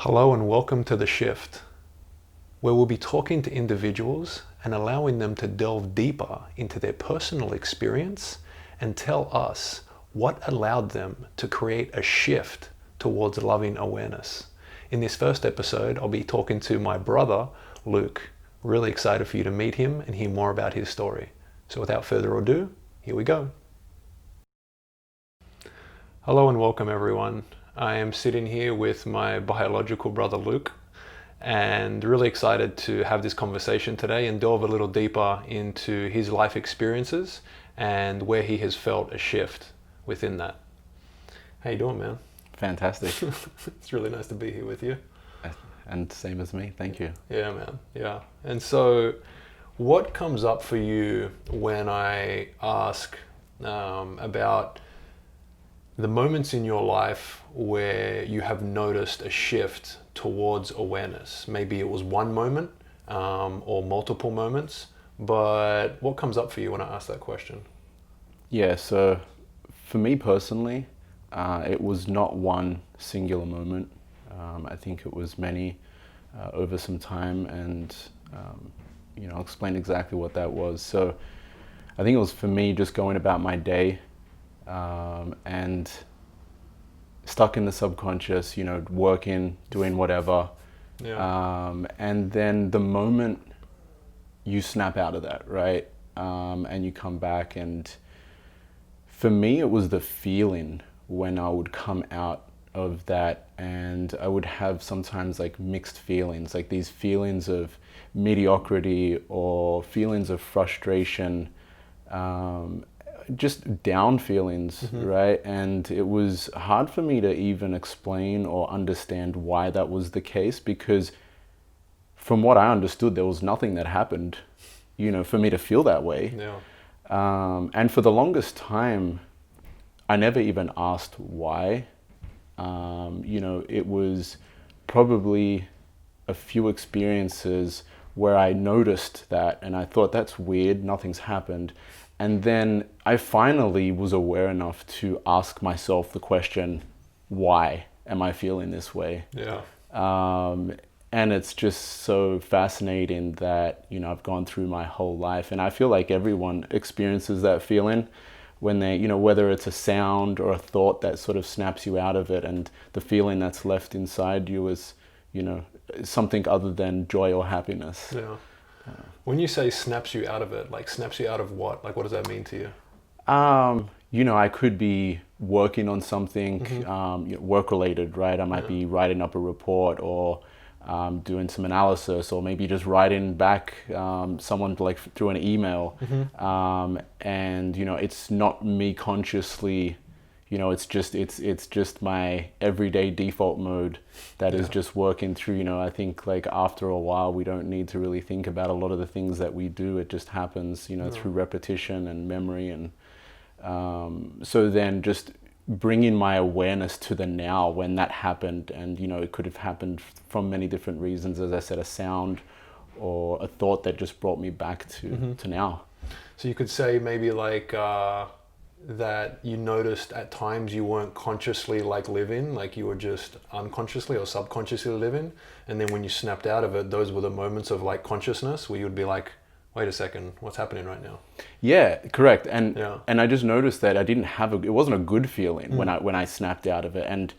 Hello and welcome to The Shift, where we'll be talking to individuals and allowing them to delve deeper into their personal experience and tell us what allowed them to create a shift towards loving awareness. In this first episode, I'll be talking to my brother, Luke. Really excited for you to meet him and hear more about his story. So without further ado, here we go. Hello and welcome everyone. I am sitting here with my biological brother Luke and really excited to have this conversation today and delve a little deeper into his life experiences and where he has felt a shift within that. How you doing, man? Fantastic. It's really nice to be here with you. And same as me, thank you. Yeah, man. Yeah. And so what comes up for you when I ask about the moments in your life where you have noticed a shift towards awareness? Maybe it was one moment or multiple moments, but what comes up for you when I ask that question? Yeah, so for me personally, it was not one singular moment. I think it was many over some time, and I'll explain exactly what that was. So I think it was for me just going about my day and stuck in the subconscious, working, doing whatever. Yeah. And then the moment you snap out of that, right? And you come back, and for me, it was the feeling when I would come out of that, and I would have sometimes like mixed feelings, like these feelings of mediocrity or feelings of frustration, just down feelings, right? And it was hard for me to even explain or understand why that was the case, because from what I understood, there was nothing that happened, for me to feel that way. Yeah. And for the longest time, I never even asked why. It was probably a few experiences where I noticed that and I thought, that's weird, nothing's happened. And then I finally was aware enough to ask myself the question, why am I feeling this way? Yeah. And it's just so fascinating that, I've gone through my whole life, and I feel like everyone experiences that feeling when they, whether it's a sound or a thought that sort of snaps you out of it, and the feeling that's left inside you is, something other than joy or happiness. Yeah. When you say snaps you out of it, like snaps you out of what? Like what does that mean to you? I could be working on something work related, right? I might be writing up a report or doing some analysis, or maybe just writing back someone like through an email. And it's not me consciously, it's just my everyday default mode that is just working through. I think like after a while we don't need to really think about a lot of the things that we do. It just happens, through repetition and memory. And so then just bringing my awareness to the now when that happened, and it could have happened from many different reasons, as I said, a sound or a thought that just brought me back to now. So you could say maybe like that you noticed at times you weren't consciously like living, like you were just unconsciously or subconsciously living, and then when you snapped out of it, those were the moments of like consciousness where you would be like, wait a second, what's happening right now? Yeah, correct. And I just noticed that I didn't have it wasn't a good feeling when I snapped out of it. And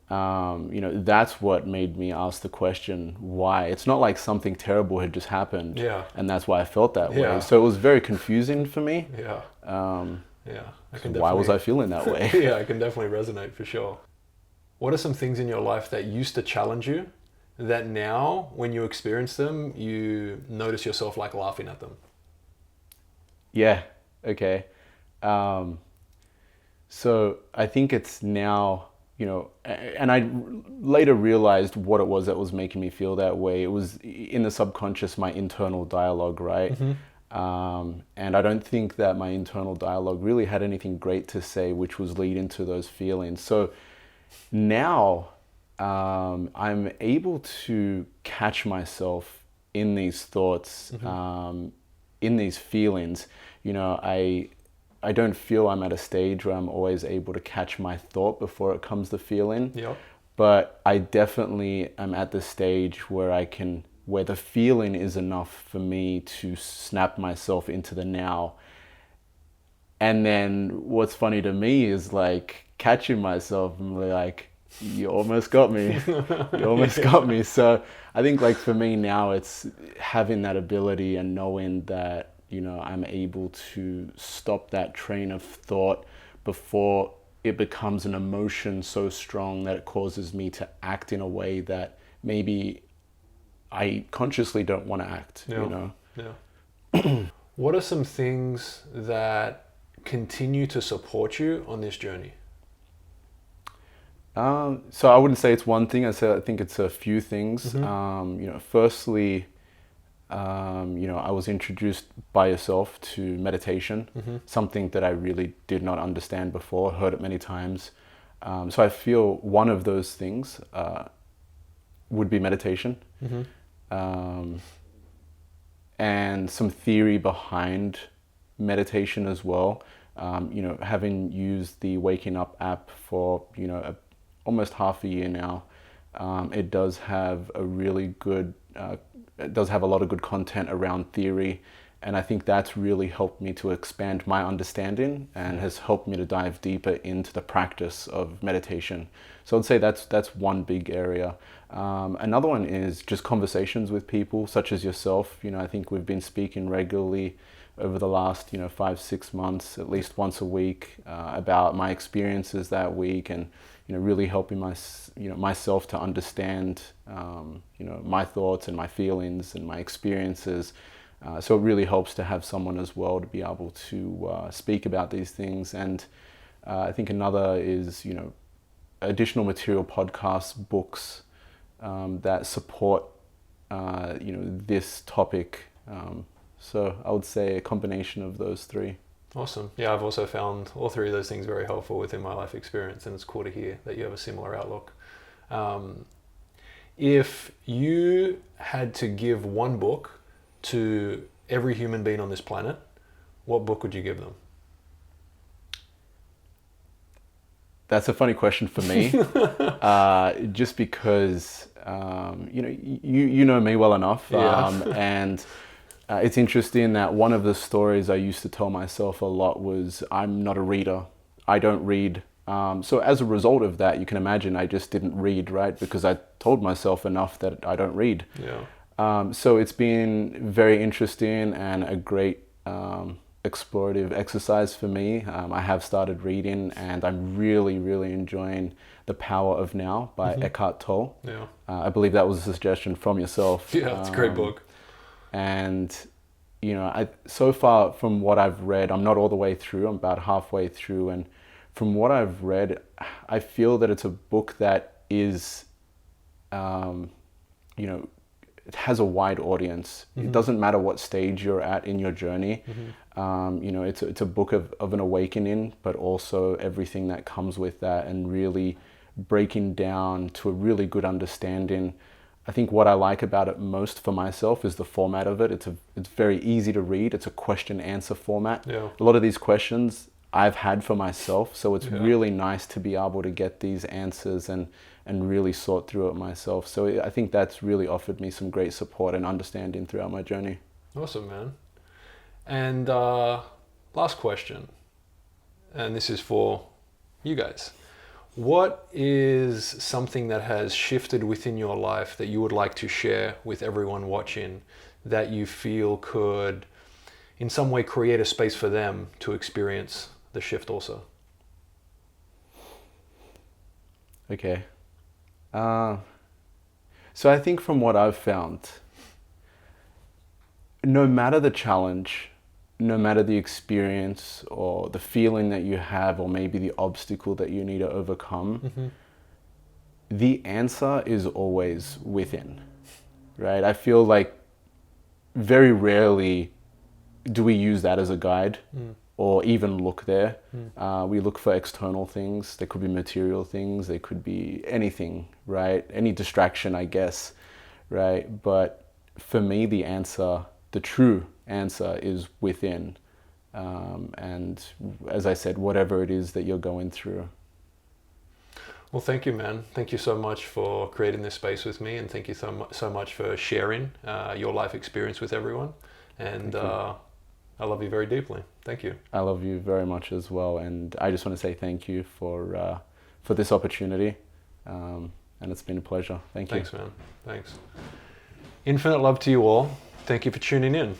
that's what made me ask the question, why? It's not like something terrible had just happened. Yeah. And that's why I felt that Yeah. way. So it was very confusing for me. Yeah. Yeah. Why was I feeling that way? Yeah, I can definitely resonate for sure. What are some things in your life that used to challenge you that now, when you experience them, you notice yourself like laughing at them? Yeah, okay. So I think it's now, and I later realized what it was that was making me feel that way. It was in the subconscious, my internal dialogue, right? And I don't think that my internal dialogue really had anything great to say, which was leading to those feelings. So now I'm able to catch myself in these thoughts, in these feelings. I don't feel I'm at a stage where I'm always able to catch my thought before it comes to feeling. Yep. but I definitely am at the stage where the feeling is enough for me to snap myself into the now. And then what's funny to me is like catching myself and like, you almost got me. You almost got me. So I think like for me now, it's having that ability and knowing that, I'm able to stop that train of thought before it becomes an emotion so strong that it causes me to act in a way that maybe I consciously don't want to act, Yeah. What are some things that continue to support you on this journey? So I wouldn't say it's one thing. I think it's a few things. Firstly, I was introduced by yourself to meditation, something that I really did not understand before, heard it many times. So I feel one of those things would be meditation. And some theory behind meditation as well. Having used the Waking Up app for, almost half a year now, it does have a really good, it does have a lot of good content around theory. And I think that's really helped me to expand my understanding and has helped me to dive deeper into the practice of meditation. So I'd say that's one big area. Another one is just conversations with people such as yourself. I think we've been speaking regularly over the last 5-6 months, at least once a week, about my experiences that week, and really helping myself to understand my thoughts and my feelings and my experiences. So it really helps to have someone as well to be able to speak about these things. And I think another is additional material, podcasts, books that support this topic. So I would say a combination of those three. Awesome. Yeah, I've also found all three of those things very helpful within my life experience, and it's cool to hear that you have a similar outlook. If you had to give one book to every human being on this planet, what book would you give them? That's a funny question for me, just because you know me well enough, and it's interesting that one of the stories I used to tell myself a lot was I'm not a reader. I don't read. So as a result of that, you can imagine I just didn't read, right? Because I told myself enough that I don't read. Yeah. So it's been very interesting and a great explorative exercise for me. I have started reading, and I'm really, really enjoying The Power of Now by Eckhart Tolle. Yeah. I believe that was a suggestion from yourself. Yeah, it's a great book. And so far from what I've read, I'm not all the way through, I'm about halfway through, and from what I've read, I feel that it's a book that is, it has a wide audience. It doesn't matter what stage you're at in your journey. It's a book of an awakening, but also everything that comes with that, and really breaking down to a really good understanding. I think what I like about it most for myself is the format of it. It's very easy to read. It's a question-answer format. Yeah. A lot of these questions I've had for myself, so it's really nice to be able to get these answers and really sort through it myself. So I think that's really offered me some great support and understanding throughout my journey. Awesome, man. And last question, and this is for you guys. What is something that has shifted within your life that you would like to share with everyone watching, that you feel could in some way create a space for them to experience the shift also? Okay. So I think from what I've found, no matter the challenge, no matter the experience or the feeling that you have, or maybe the obstacle that you need to overcome, the answer is always within, right? I feel like very rarely do we use that as a guide or even look there. We look for external things. There could be material things. There could be anything, right? Any distraction, I guess, right? But for me, the true answer is within. And as I said, whatever it is that you're going through. Well, thank you, man. Thank you so much for creating this space with me, and thank you so much for sharing your life experience with everyone. And I love you very deeply. Thank you. I love you very much as well, and I just want to say thank you for this opportunity, and it's been a pleasure. Thank you. Thanks, man. Thanks. Infinite love to you all. Thank you for tuning in.